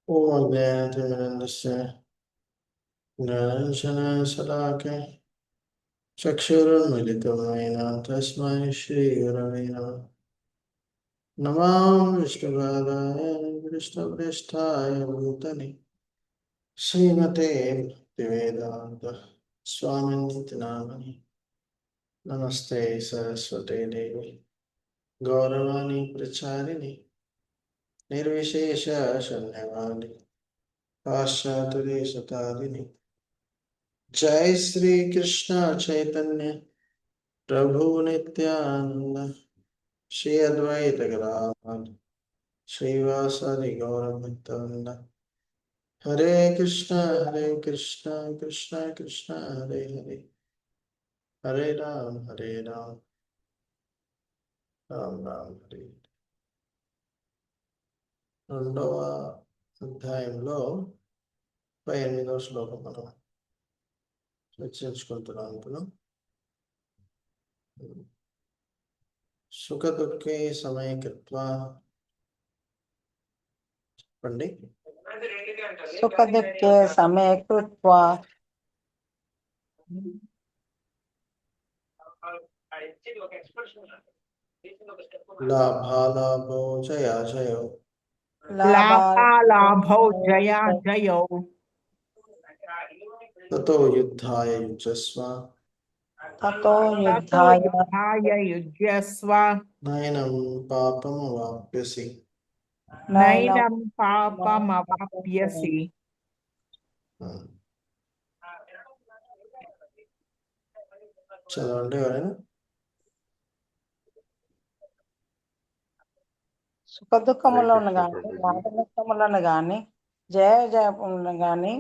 ఓం అజ్ఞానతిమిరంధస్య జ్ఞానాంజనశలాకై చక్షురున్మిలితం येन తస్మై శ్రీగురవే నమః. నమో విష్ణుపాదాయ కృష్ణప్రేష్ఠాయ భూతలే శ్రీమతే భక్తివేదాంత స్వామినితి నామని. నమస్తే సరస్వతే దేవి గౌరవాణి ప్రచారిణి నిర్విశేష శూన్యవాది పాశ్చాత్యదేశతారిణి. जय श्री कृष्ण चैतन्य प्रभु नित्यानंद श्री अद्वैत गदाधर श्रीवासादि गौरभक्तवृंद. हरे कृष्ण कृष्ण कृष्ण हरे हरे, हरे राम राम राम हरे. రెండవ అధ్యాయంలో 18వ శ్లోకం మనం చర్చించుకుంటున్నాం. ఇప్పుడు సుఖ దుఃఖే సమయకృత్వా, చెప్పండి. సుఖ దుఃఖే సమయకృత్వా లాభాలాభో జయాజయో లాభాలాభౌ జయాజయౌ తతో యుద్ధాయ యుజ్యస్వ తతో తతో యుద్ధాయ యుద్ధాయ యుజ్యస్వ నైనం పాపమవాప్స్యసి. నైనం పాపమవాప్స్యసి. చదవండి ఎవరైనా. సుఖ దుఃఖములను గాని లాభ నష్టములను గాని జయ జయములను గాని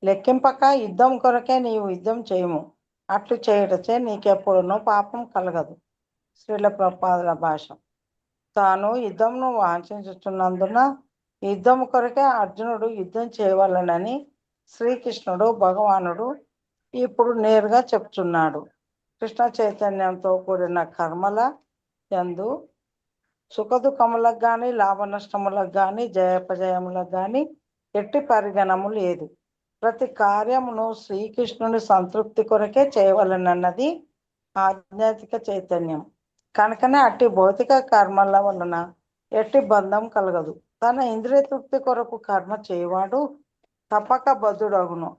లెక్కింపక యుద్ధం కొరకే నీవు యుద్ధం చేయము. అట్లు చేయటచే నీకెప్పుడునూ పాపం కలగదు. శ్రీల ప్రభుపాదుల భాష. తాను యుద్ధంను వాంఛించుతున్నందున యుద్ధం కొరకే అర్జునుడు యుద్ధం చేయవలనని శ్రీకృష్ణుడు భగవానుడు ఇప్పుడు నేరుగా చెప్తున్నాడు. కృష్ణ చైతన్యంతో కూడిన కర్మల యందు సుఖదుఖములకు గాని లాభ నష్టములకు గాని జయపజయములకు గాని ఎట్టి పరిగణము లేదు. ప్రతి కార్యమును శ్రీకృష్ణుని సంతృప్తి కొరకే చేయవలనన్నది ఆధ్యాత్మిక చైతన్యం. కనుకనే అట్టి భౌతిక కర్మల వలన ఎట్టి బంధం కలగదు. తన ఇంద్రియ తృప్తి కొరకు కర్మ చేయవాడు తప్పక బద్ధుడగును.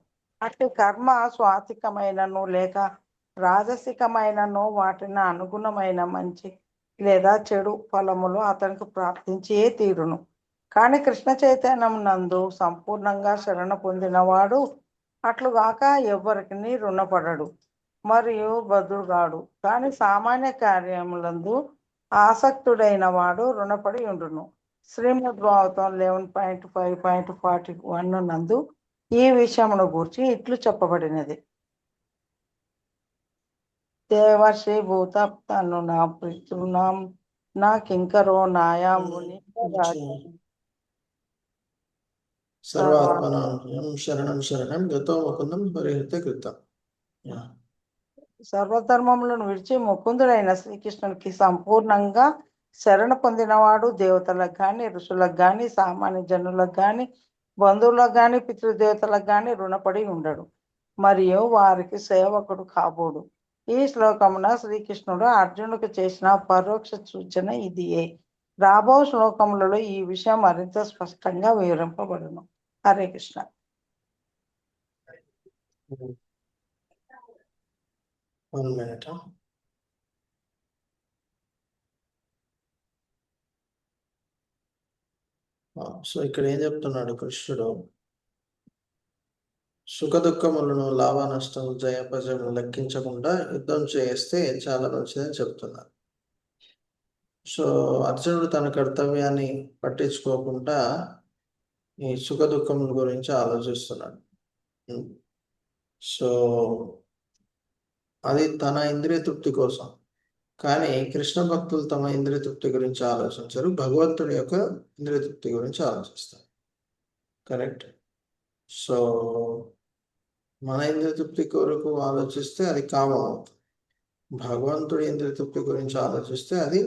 అట్టి కర్మ స్వాతికమైనను లేక రాజసికమైనను వాటిని అనుగుణమైన మంచి లేదా చెడు ఫలములు అతనికి ప్రాప్తించే తీరును. కానీ కృష్ణ చైతన్యం నందు సంపూర్ణంగా శరణ పొందినవాడు అట్లుగాక ఎవరికి రుణపడడు మరియు బదుగాడు. కానీ సామాన్య కార్యములందు ఆసక్తుడైన వాడు రుణపడి ఉండును. శ్రీమద్ భాగవతం 11.5.41 నందు ఈ విషయమును గూర్చి ఇట్లు చెప్పబడినది. దేవర్షి భూతప్తను నా పితృనాం నా కింకరో నాయా ముని సర్వాత్మనాం శరణం శరణం గతో ముకుందం పరిహృత కృతం. సర్వధర్మములను విడిచి ముకుందుడైన శ్రీకృష్ణునికి సంపూర్ణంగా శరణ పొందినవాడు దేవతలకు గాని ఋషులకు గాని సామాన్య జనులకు గాని బంధువులకు గాని పితృదేవతలకు గాని రుణపడి ఉండడు మరియు వారికి సేవకుడు కాబోడు. ఈ శ్లోకమున శ్రీకృష్ణుడు అర్జునుడికి చేసిన పరోక్ష సూచన ఇదియే. రాబో శ్లోకములలో ఈ విషయం మరింత స్పష్టంగా వివరింపబడును. Hare Krishna. One minute. So ఇక్కడ ఏం చెప్తున్నాడు కృష్ణుడు? సుఖ దుఃఖములను లాభ నష్టం జయపజయము లెక్కించకుండా యుద్ధం చేస్తే చాలా మంచిదని చెప్తున్నారు. సో అర్జునుడు తన కర్తవ్యాన్ని పట్టించుకోకుండా ఈ సుఖ దుఃఖముల గురించి ఆలోచిస్తున్నాడు. సో అది తన ఇంద్రియ తృప్తి కోసం. కానీ కృష్ణ భక్తులు తమ ఇంద్రియ తృప్తి గురించి ఆలోచించరు, భగవంతుడి యొక్క ఇంద్రియ తృప్తి గురించి ఆలోచిస్తారు. కరెక్ట్. సో మన ఇంద్రియ తృప్తి కొరకు ఆలోచిస్తే అది కామం అవుతుంది. భగవంతుడి ఇంద్రియ తృప్తి గురించి ఆలోచిస్తే అది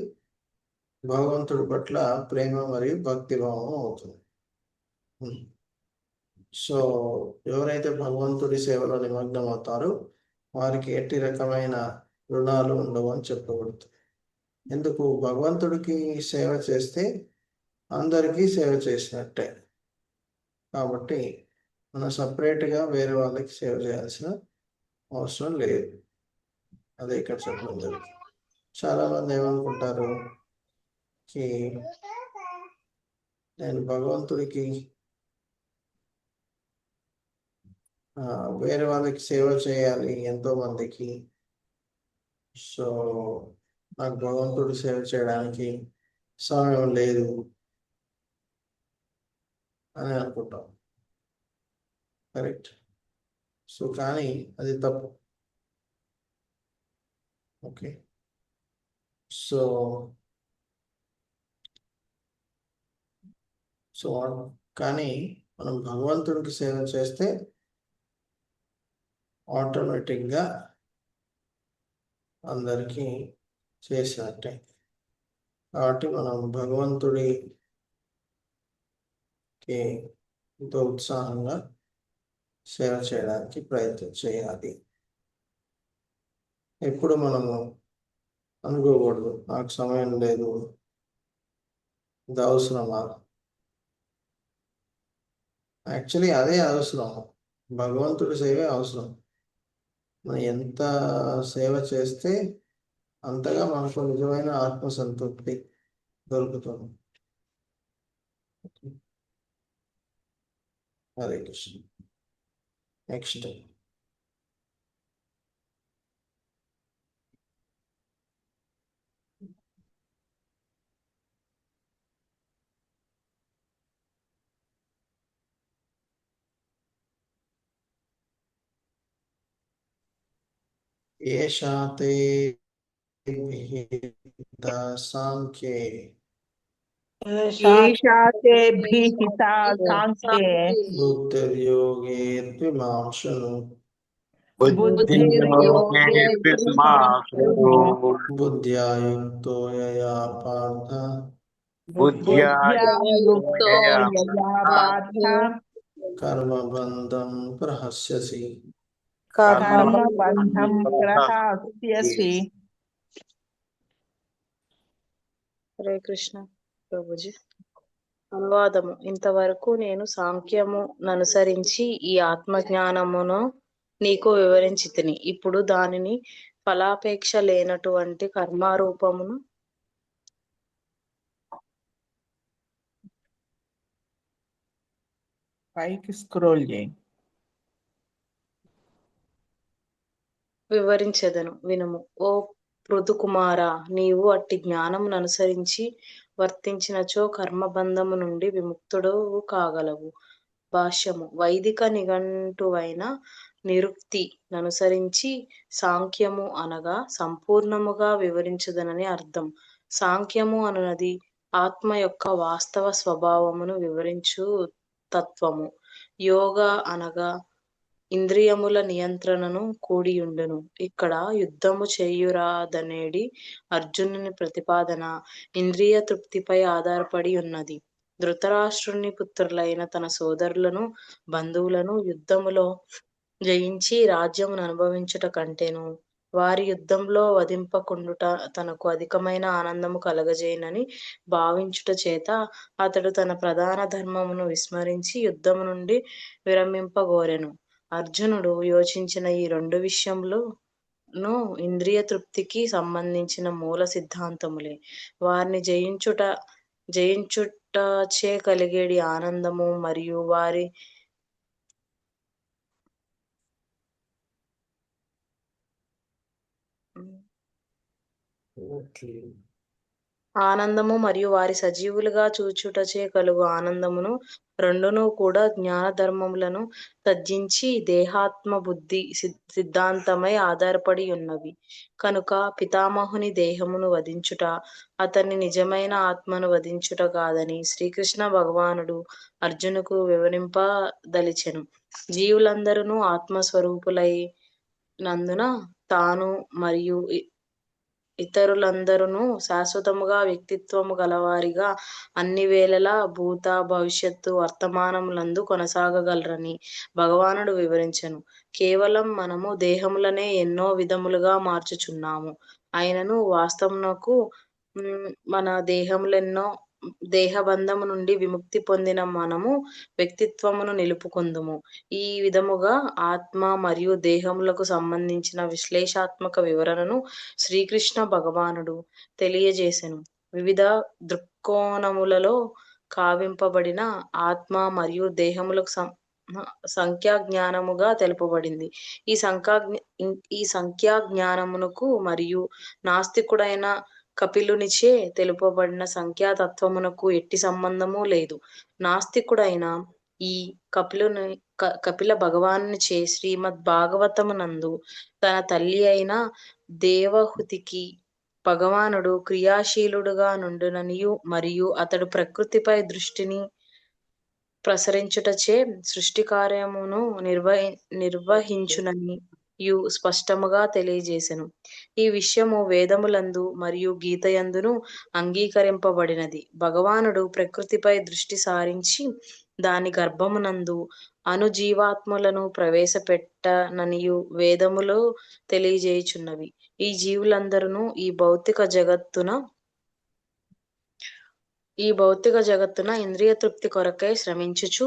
భగవంతుడి పట్ల ప్రేమ మరియు భక్తిభావం అవుతుంది. సో ఎవరైతే భగవంతుడి సేవలో నిమగ్నం అవుతారో వారికి ఎట్టి రకమైన రుణాలు ఉండవు అని చెప్పబడుతుంది. ఎందుకు? భగవంతుడికి సేవ చేస్తే అందరికీ సేవ చేసినట్టే. కాబట్టి మనం సపరేట్గా వేరే వాళ్ళకి సేవ చేయాల్సిన అవసరం లేదు. అదే ఇక్కడ చెప్పడం జరుగుతుంది. చాలా మంది ఏమనుకుంటారు కి నేను భగవంతుడికి వేరే వాళ్ళకి సేవ చేయాలి ఎంతో మందికి, సో నాకు భగవంతుడి సేవ చేయడానికి సమయం లేదు అని అనుకుంటాం. కరెక్ట్. సో కానీ అది తప్పు. ఓకే. సో సో కానీ మనం భగవంతుడికి సేవ చేస్తే ఆటోమేటిక్గా అందరికీ చేసినట్టే. కాబట్టి మనం భగవంతుడికి ఎంతో ఉత్సాహంగా సేవ చేయడానికి ప్రయత్నం చేయాలి. ఎప్పుడు మనము అనుకోకూడదు నాకు సమయం లేదు, ఇది అవసరమా. యాక్చువల్లీ అదే అవసరం, భగవంతుడి సేవే అవసరం. మనం ఎంత సేవ చేస్తే అంతగా మనకు నిజమైన ఆత్మసంతృప్తి దొరుకుతుంది. హరే కృష్ణ. నెక్స్ట్ ఏషాతే విహితా సాంఖ్యే ఏషా తే భీహితా సాంఖ్యే బుద్ధిర్యోగే త్విమాం శృణు. బుద్ధిర్యోగే త్విమాం శృణు. బుద్ధ్యా యుక్తో యయా పార్థ బుద్ధ్యా యుక్తో యయా పార్థ కర్మబంధం ప్రహస్యసి. కర్మబంధం ప్రహాస్యసి. హరే కృష్ణ ప్రభుజీ. అనువాదము. ఇంతవరకు నేను సాంఖ్యము ననుసరించి ఈ ఆత్మజ్ఞానమును నీకు వివరించితిని. ఇప్పుడు దానిని ఫలాపేక్ష లేనటువంటి కర్మారూపమును పైకి స్క్రోల్ చేయి. వివరించెదను వినుము. ఓ పృథుకుమార, నీవు అట్టి జ్ఞానమును అనుసరించి వర్తించినచో కర్మబంధము నుండి విముక్తుడు కాగలవు. భాష్యము. వైదిక నిఘంటువైన నిరుక్తి ననుసరించి సాంఖ్యము అనగా సంపూర్ణముగా వివరించదనని అర్థం. సాంఖ్యము అనునది ఆత్మ యొక్క వాస్తవ స్వభావమును వివరించు తత్వము. యోగ అనగా ఇంద్రియముల నియంత్రణను కూడియుండును. ఇక్కడ యుద్ధము చేయురాదనేడి అర్జునుని ప్రతిపాదన ఇంద్రియ తృప్తిపై ఆధారపడి ఉన్నది. ధృతరాష్ట్రుని పుత్రులైన తన సోదరులను బంధువులను యుద్ధములో జయించి రాజ్యమును అనుభవించుట కంటేను వారి యుద్ధంలో వధింపకుండుట తనకు అధికమైన ఆనందము కలగజేయనని భావించుట చేత అతడు తన ప్రధాన ధర్మమును విస్మరించి యుద్ధము నుండి విరమింపగోరెను. అర్జునుడు యోచించిన ఈ రెండు విషయములను ఇంద్రియ తృప్తికి సంబంధించిన మూల సిద్ధాంతములే. వారిని జయించుటచే కలిగేడి ఆనందము మరియు వారి సజీవులుగా చూచుటచే కలుగు ఆనందమును రెండును కూడా జ్ఞాన ధర్మములను తజ్జించి దేహాత్మ బుద్ధి సిద్ధాంతమై ఆధారపడి ఉన్నవి. కనుక పితామహుని దేహమును వధించుట అతని నిజమైన ఆత్మను వధించుట కాదని శ్రీకృష్ణ భగవానుడు అర్జునుకు వివరింపదలిచెను. జీవులందరూ ఆత్మస్వరూపులై నందున తాను మరియు ఇతరులందరూ శాశ్వతముగా వ్యక్తిత్వము గలవారిగా అన్ని వేళలా భూత భవిష్యత్తు వర్తమానములందు కొనసాగగలరని భగవానుడు వివరించెను. కేవలం మనము దేహములనే ఎన్నో విధములుగా మార్చుచున్నాము. అయినను వాస్తవమునకు మన దేహములెన్నో దేహబంధము నుండి విముక్తి పొందిన మనము వ్యక్తిత్వమును నిలుపుకుందుము. ఈ విధముగా ఆత్మ మరియు దేహములకు సంబంధించిన విశ్లేషాత్మక వివరణను శ్రీకృష్ణ భగవానుడు తెలియజేసెను. వివిధ దృక్కోణములలో కావింపబడిన ఆత్మ మరియు దేహములకు సంఖ్యా జ్ఞానముగా తెలుపబడింది. ఈ సంఖ్యా జ్ఞానమునకు మరియు నాస్తికుడైన కపిలునిచే తెలుపబడిన సంఖ్యాతత్వమునకు ఎట్టి సంబంధము లేదు. నాస్తికుడైన ఈ కపిల భగవానునిచే శ్రీమద్ భాగవతమునందు తన తల్లి అయిన దేవహూతికి భగవానుడు క్రియాశీలుడుగా నుండుననియు మరియు అతడు ప్రకృతిపై దృష్టిని ప్రసరించుటచే సృష్టి కార్యమును నిర్వహించుననియు స్పష్టముగా తెలియజేసెను. ఈ విషయము వేదములందు మరియు గీతయందును అంగీకరింపబడినది. భగవానుడు ప్రకృతిపై దృష్టి సారించి దాని గర్భమునందు అణుజీవాత్మలను ప్రవేశపెట్టననియు వేదములు తెలియజేయుచున్నవి. ఈ జీవులందరూ ఈ భౌతిక జగత్తున ఇంద్రియ తృప్తి కొరకై శ్రమించుచు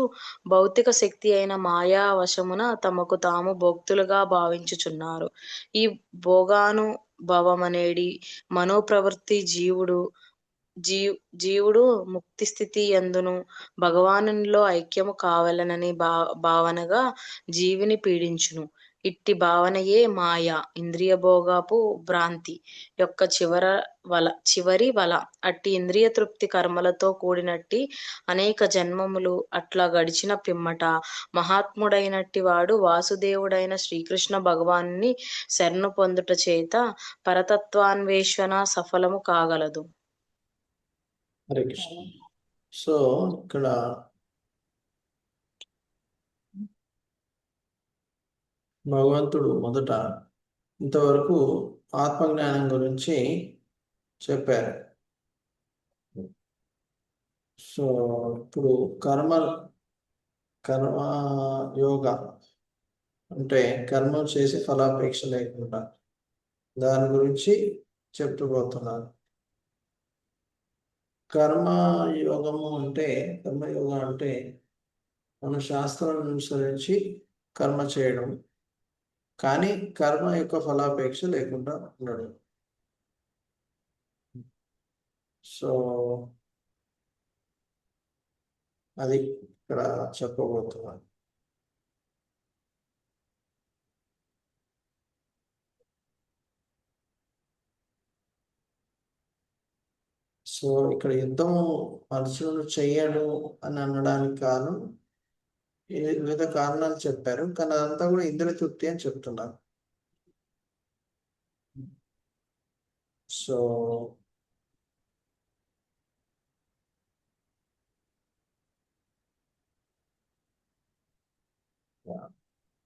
భౌతిక శక్తి అయిన మాయా వశమున తమకు తాము భోక్తులుగా భావించుచున్నారు. ఈ భోగానుభవమనేడి మనోప్రవృత్తి జీవుడు ముక్తి స్థితి యందును భగవానునిలో ఐక్యము కావాలనని భావనగా జీవిని పీడించును. ఇట్టి భావనయే మాయ, ఇంద్రియ భోగపు భ్రాంతి యొక్క చివరి వల. అట్టి ఇంద్రియ తృప్తి కర్మలతో కూడినట్టి అనేక జన్మములు అట్లా గడిచిన పిమ్మట మహాత్ముడైనట్టి వాడు వాసుదేవుడైన శ్రీకృష్ణ భగవానుని శరణు పొందుట చేత పరతత్వాన్వేషణ సఫలము కాగలదు. హరే కృష్ణ. సో ఇక్కడ భగవంతుడు మొదట ఇంతవరకు ఆత్మజ్ఞానం గురించి చెప్పారు. సో ఇప్పుడు కర్మ యోగ అంటే కర్మ చేసి ఫలాపేక్ష లేకుండా దాని గురించి చెప్పుకోతున్నారు. కర్మయోగం అంటే మన శాస్త్రాలను అనుసరించి కర్మ చేయడం, కానీ కర్మ యొక్క ఫలాపేక్ష లేకుండా ఉండడం. సో అది ఇక్కడ చెప్పబోతున్నాను. సో ఇక్కడ యుద్ధం మనుషులను చెయ్యడు అని అనడానికి కారణం వివిధ కారణాలు చెప్పారు, కానీ అదంతా కూడా ఇంద్రియ తృప్తి అని చెప్తున్నారు. సో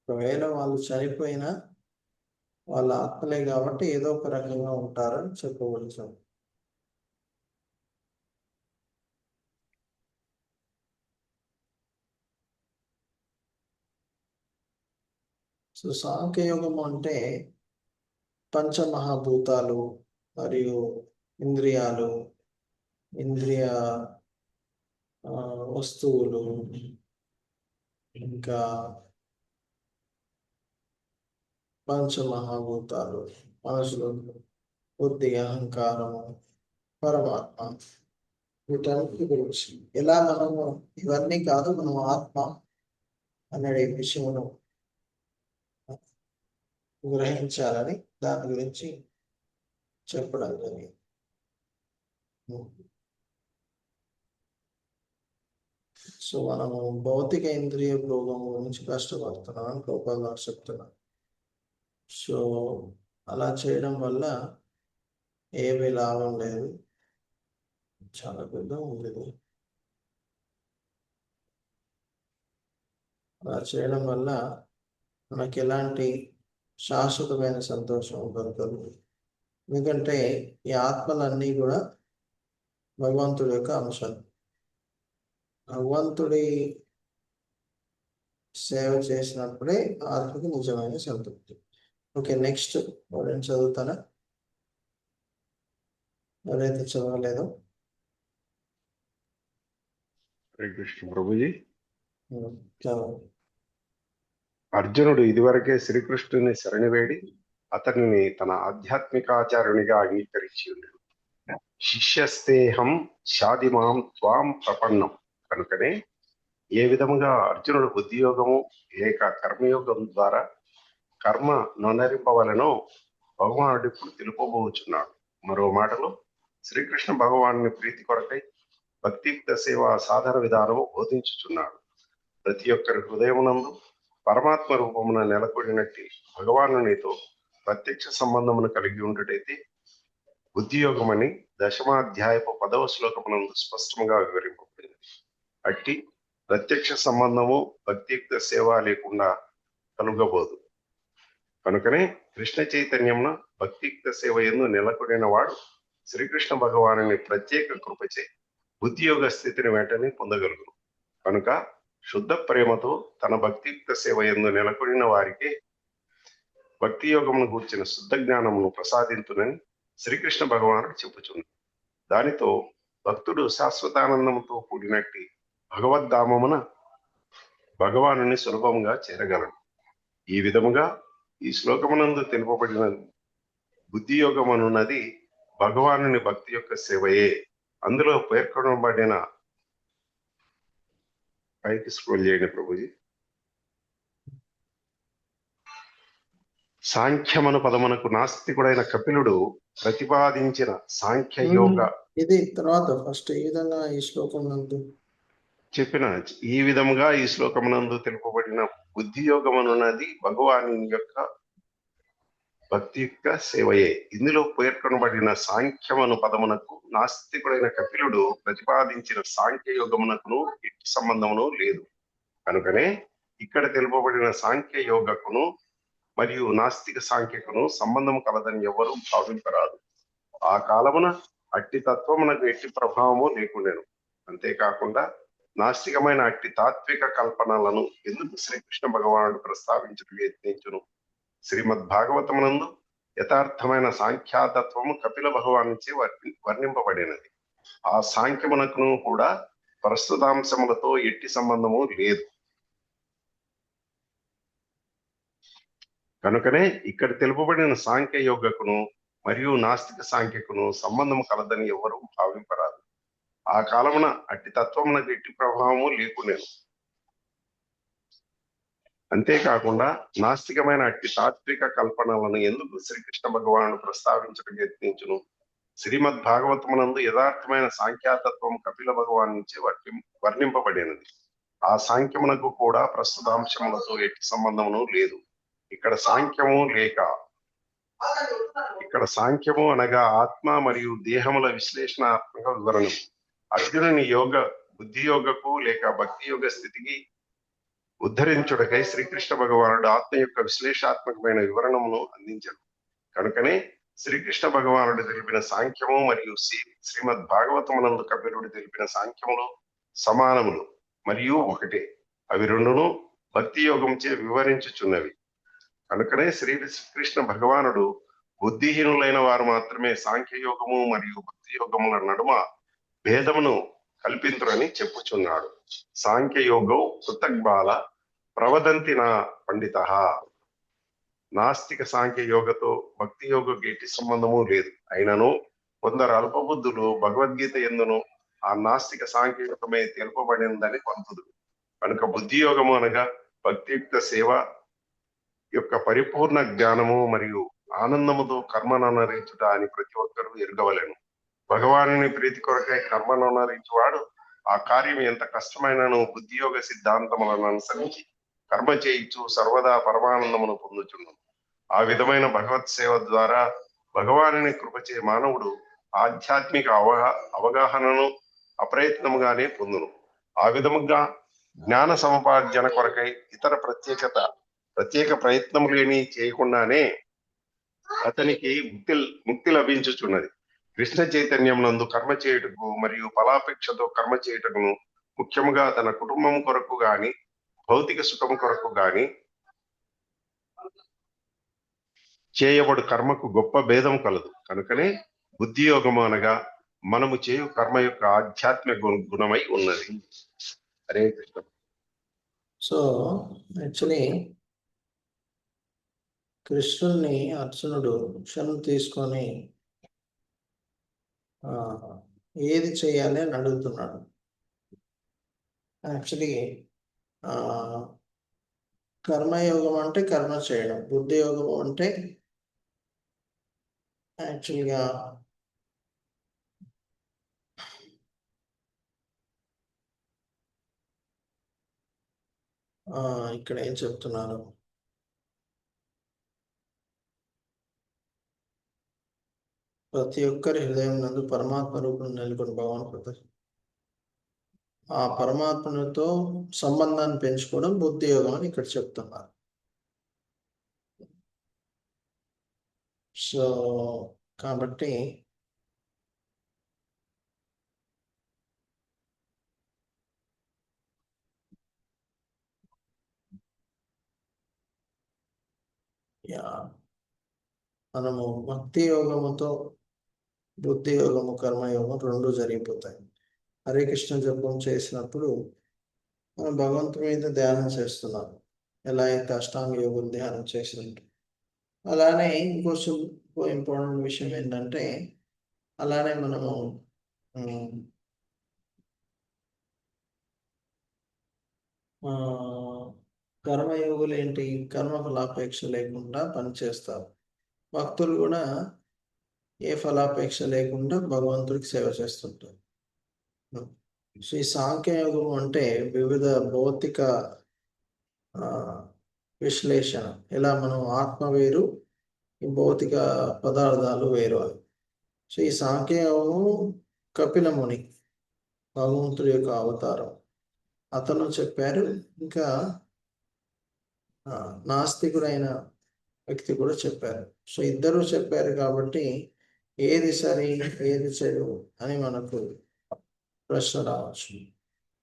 ఒకవేళ వాళ్ళు చనిపోయినా వాళ్ళ ఆత్మలే కాబట్టి ఏదో ఒక రకంగా ఉంటారని చెప్పవచ్చు. సో సాంఖ్యయోగం అంటే పంచమహాభూతాలు మరియు ఇంద్రియ వస్తువులు, ఇంకా పంచమహాభూతాలు, మనసులు, బుద్ధి, అహంకారము, పరమాత్మ, వీటన్నిటి గురించి ఎలా మనము ఇవన్నీ కాదు, మనం ఆత్మ అనే విషయమును గ్రహించాలని దాని గురించి చెప్పడం జరిగింది. సో మనము భౌతిక ఇంద్రియ భోగం గురించి కష్టపడుతున్నాం అని గోపాల్ చెప్తున్నాం. సో అలా చేయడం వల్ల ఏమీ లాభం లేదు, చాలా పెద్ద ఉండేది. అలా చేయడం వల్ల మనకి ఎలాంటి శాశ్వతమైన సంతోషం దొరకదు. ఎందుకంటే ఈ ఆత్మలన్నీ కూడా భగవంతుడి యొక్క అంశాలు. భగవంతుడి సేవ చేసినప్పుడే ఆత్మకి నిజమైన సంతృప్తి. ఓకే, నెక్స్ట్ ఎవరైనా చదువుతారా? ఎవరైతే చదవలేదో హరే కృష్ణ ప్రభుజీ. చదవండి. అర్జునుడు ఇదివరకే శ్రీకృష్ణుని శరణి వేడి అతనిని తన ఆధ్యాత్మికాచార్యునిగా అంగీకరించి ఉండేది. శిష్యస్తేహం షాదిమాం త్వాం ప్రపన్నం. కనుకనే ఏ విధముగా అర్జునుడు బుద్ధియోగము లేక కర్మయోగం ద్వారా కర్మ నొనరింపవలనో భగవానుడు ఇప్పుడు తెలుపబోచున్నాడు. మరో మాటలో శ్రీకృష్ణ భగవాను ప్రీతి కొరకై భక్తియుక్త సేవా సాధన విధానము బోధించుచున్నాడు. ప్రతి ఒక్కరి హృదయమునందు పరమాత్మ రూపమున నెలకొడినట్టి భగవాను నీతో ప్రత్యక్ష సంబంధమును కలిగి ఉండుటైతే బుద్ధియోగమని దశమాధ్యాయపు 10వ శ్లోకమునందు స్పష్టంగా వివరింపబడింది. అట్టి ప్రత్యక్ష సంబంధము భక్తియుక్త సేవ లేకుండా కలుగబోదు. కనుకనే కృష్ణ చైతన్యమున భక్తియుక్త సేవ యందు నెలకొడిన వాడు శ్రీకృష్ణ భగవానుని ప్రత్యేక కృపచే బుద్ధియోగ స్థితిని వెంటనే పొందగలుగును. కనుక శుద్ధ ప్రేమతో తన భక్తియుక్త సేవ యందు నెలకొడిన వారికి భక్తి యోగమును గూర్చిన శుద్ధ జ్ఞానమును ప్రసాదించునని శ్రీకృష్ణ భగవానుడు చెప్పుచున్నాడు. దానితో భక్తుడు శాశ్వతానందముతో కూడినట్టి భగవద్ధామమున భగవానుని సులభంగా చేరగలడు. ఈ విధముగా ఈ శ్లోకమునందు తెలుపబడిన బుద్ధియోగమనున్నది భగవానుని భక్తి యొక్క సేవయే. అందులో పేర్కొనబడిన పైకి స్క్రోల్ చేయండి ప్రభుజీ. సాంఖ్యమను పదమునకు నాస్తికుడైన కపిలుడు ప్రతిపాదించిన సాంఖ్య యోగ ఇది తర్వాత ఫస్ట్ ఈ విధంగా ఈ శ్లోకం నందు ఈ విధముగా ఈ శ్లోకమునందు తెలుపబడిన బుద్ధి యోగమనున్నది భగవాను యొక్క భక్తియుక్త సేవయే. ఇందులో పేర్కొనబడిన సాంఖ్యమను పదమునకు నాస్తికుడైన కపిలుడు ప్రతిపాదించిన సాంఖ్య యోగమునకును ఎట్టి సంబంధమును లేదు. కనుకనే ఇక్కడ తెలుపబడిన సాంఖ్య యోగకును మరియు నాస్తిక సాంఖ్యకును సంబంధం కలదని ఎవరూ భావింపరాదు. ఆ కాలమున అట్టి తత్వమునకు ఎట్టి ప్రభావము లేకుండెను. అంతేకాకుండా నాస్తికమైన అట్టి తాత్విక కల్పనలను ఎందుకు శ్రీకృష్ణ భగవానుడు ప్రస్తావించడం యత్నించును? శ్రీమద్ భాగవతమునందు యథార్థమైన సాంఖ్యాతత్వము కపిల భగవానుచే వర్ణింపబడినది. ఆ సాంఖ్యమునకును కూడా ప్రస్తుతాంశములతో ఎట్టి సంబంధము లేదు. కనుకనే ఇక్కడ తెలుపబడిన సాంఖ్య యోగకును మరియు నాస్తిక సాంఖ్యకును సంబంధం కలదని ఎవరూ భావింపరాదు. ఆ కాలమున అట్టి తత్వమునకు ఎట్టి ప్రభావము లేకుండెను. అంతేకాకుండా నాస్తికమైన అట్టి తాత్విక కల్పనలను ఎందుకు శ్రీకృష్ణ భగవానుడు ప్రస్తావించడం యత్నించును? శ్రీమద్ భాగవతమునందు యథార్థమైన సాంఖ్యాతత్వం కపిల భగవాను నుంచి వర్ణింపబడినది. ఆ సాంఖ్యమునకు కూడా ప్రస్తుతాంశములతో ఎట్టి సంబంధమును లేదు. ఇక్కడ సాంఖ్యము అనగా ఆత్మ మరియు దేహముల విశ్లేషణాత్మక వివరణం. అర్జునుని బుద్ధి యోగకు లేక భక్తి యోగ స్థితికి ఉద్ధరించుటకై శ్రీకృష్ణ భగవానుడు ఆత్మ యొక్క విశ్లేషాత్మకమైన వివరణమును అందించాడు. కనుకనే శ్రీకృష్ణ భగవానుడు తెలిపిన సాంఖ్యము మరియు శ్రీమద్ భాగవతమునందు కపిలుడు తెలిపిన సాంఖ్యములు సమానములు మరియు ఒకటే. అవి రెండును భక్తి యోగంచే వివరించుచున్నవి. కనుకనే శ్రీకృష్ణ భగవానుడు బుద్ధిహీనులైన వారు మాత్రమే సాంఖ్యయోగము మరియు భక్తి యోగముల నడుమ భేదమును కల్పింతురని చెప్పుచున్నాడు. సాంఖ్యయోగం పృథగ్బాల ప్రవదంతి నా పండిత. నాస్తిక సాంఖ్య యోగతో భక్తి యోగకు ఎట్టి సంబంధము లేదు. అయినను కొందరు అల్పబుద్ధులు భగవద్గీత ఎందును ఆ నాస్తిక సాంఖ్య యోగమే తెలుపబడిందని పంతుదురు. కనుక బుద్ధి యోగము అనగా భక్తియుక్త సేవ యొక్క పరిపూర్ణ జ్ఞానము మరియు ఆనందముతో కర్మనరించుట అని ప్రతి ఒక్కరూ ఎరుగవలేను. భగవానుని ప్రీతి కొరకై కర్మనరించువాడు ఆ కార్యం ఎంత కష్టమైనను బుద్ధియోగ సిద్ధాంతములను అనుసరించి కర్మ చేయించు సర్వదా పరమానందమును పొందుచున్నాను. ఆ విధమైన భగవత్ సేవ ద్వారా భగవానుని కృపచే మానవుడు ఆధ్యాత్మిక అవగాహనను అప్రయత్నముగానే పొందును. ఆ విధముగా జ్ఞాన సముపార్జన కొరకై ఇతర ప్రత్యేక ప్రయత్నములేని చేయకుండానే అతనికి ముక్తి లభించుచున్నది. కృష్ణ చైతన్యం నందు కర్మ చేయుటకు మరియు ఫలాపేక్షతో కర్మ చేయుటకును, ముఖ్యముగా తన కుటుంబం కొరకు గాని భౌతిక సుఖం కొరకు గాని చేయబడు కర్మకు గొప్ప భేదం కలదు. కనుకనే బుద్ధి యోగము అనగా మనము చేయు కర్మ యొక్క ఆధ్యాత్మిక గుణమై ఉన్నది. హరే కృష్ణ. సో యాక్చువల్లీ కృష్ణుణ్ణి అర్జునుడు క్షణం తీసుకొని ఏది చేయాలి అని అడుగుతున్నాడు. యాక్చువల్లీ కర్మయోగం అంటే కర్మ చేయడం, బుద్ధి యోగం అంటే యాక్చువల్గా ఇక్కడ ఏం చెప్తున్నారు, ప్రతి ఒక్కరి హృదయం నందు పరమాత్మ రూపం నెలకొని భగవాన్ ఆ పరమాత్మతో సంబంధాన్ని పెంచుకోవడం బుద్ధి యోగం అని ఇక్కడ చెప్తున్నారు. సో కాబట్టి మనము భక్తి యోగముతో బుద్ధి యోగము కర్మయోగం రెండు జరిగిపోతాయి. హరే కృష్ణ జపం చేసినప్పుడు మనం భగవంతుడి మీద ధ్యానం చేస్తున్నాం, ఎలా అయితే అష్టాంగ యోగం ధ్యానం చేసినట్టు. అలానే ఇంకో ఇంపార్టెంట్ విషయం ఏంటంటే, అలానే మనము కర్మయోగులు ఏంటి, కర్మ ఫలాపేక్ష లేకుండా పనిచేస్తారు. భక్తులు కూడా ఏ ఫలాపేక్ష లేకుండా భగవంతుడికి సేవ చేస్తుంటారు. శ్రీ సాంఖ్యయోగం అంటే వివిధ భౌతిక విశ్లేషణ, ఎలా మనం ఆత్మ వేరు, ఈ భౌతిక పదార్థాలు వేరు అని. సో ఈ సాంఖ్యయోగము కపిల ముని భగవంతుడి యొక్క అవతారం అతను చెప్పారు. ఇంకా నాస్తికుడైన వ్యక్తి కూడా చెప్పారు. సో ఇద్దరు చెప్పారు కాబట్టి ఏది సరి ఏది చెడు అని మనకు ప్రశ్న రావచ్చు.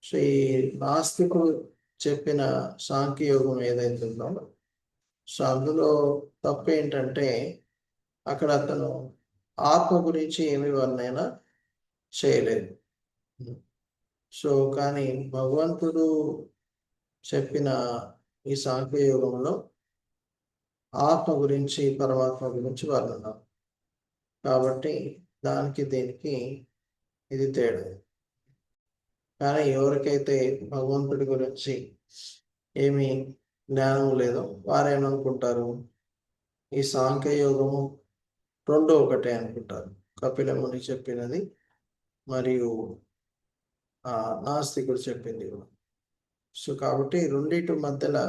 సో ఈ నాస్తికుడు చెప్పిన సాంఖ్యయోగం ఏదైతే ఉందో, సో అందులో తప్పు ఏంటంటే అక్కడ అతను ఆత్మ గురించి ఏమి వర్ణన చేయలేదు. సో కానీ భగవంతుడు చెప్పిన ఈ సాంఖ్యయోగంలో ఆత్మ గురించి పరమాత్మ గురించి వర్ణన, కాబట్టి దానికి దీనికి ఇది తేడా. కానీ ఎవరికైతే భగవంతుడి గురించి ఏమీ జ్ఞానం లేదో వారేమనుకుంటారు, ఈ సాంఖ్యయోగము రెండు ఒకటే అనుకుంటారు. కపిల ముని చెప్పినది మరియు నాస్తికుడు చెప్పింది. సో కాబట్టి రెండింటి మధ్యలో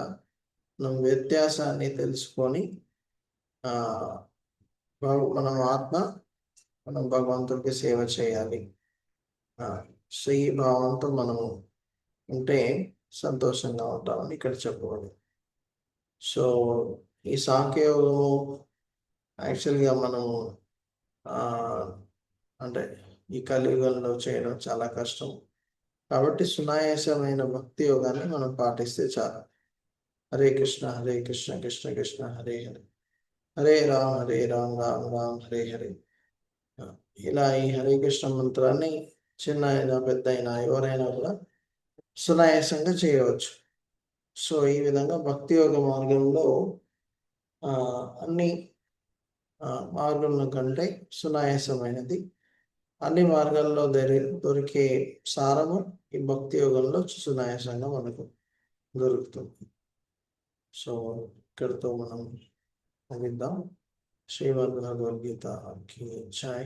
మనం వ్యత్యాసాన్ని తెలుసుకొని మనం మనం భగవంతుడికి సేవ చేయాలి, సో ఈ భావంతో మనము ఉంటే సంతోషంగా ఉంటామని ఇక్కడ చెప్పబడి. సో ఈ సాంఖ్యయోగము యాక్చువల్గా మనము అంటే ఈ కలియుగంలో చేయడం చాలా కష్టం. కాబట్టి సునాయాసమైన భక్తి యోగాన్ని మనం పాటిస్తే చాలు. హరే కృష్ణ కృష్ణ కృష్ణ హరే హరే, హరే రామ్ రామ్ రామ్ హరే హరే. ఇలా ఈ హరే కృష్ణ మంత్రాన్ని చిన్న అయినా పెద్ద అయినా ఎవరైనా కూడా సునాయాసంగా చేయవచ్చు. సో ఈ విధంగా భక్తి యోగ మార్గంలో అన్ని మార్గంలో కంటే సునాయాసమైనది. అన్ని మార్గాల్లో దొరికే సారము ఈ భక్తి యోగంలో సునాయాసంగా మనకు దొరుకుతుంది. సో ఇక్కడితో మనం ముగిద్దాం. శ్రీమద్ భగవద్గీత కీ జై.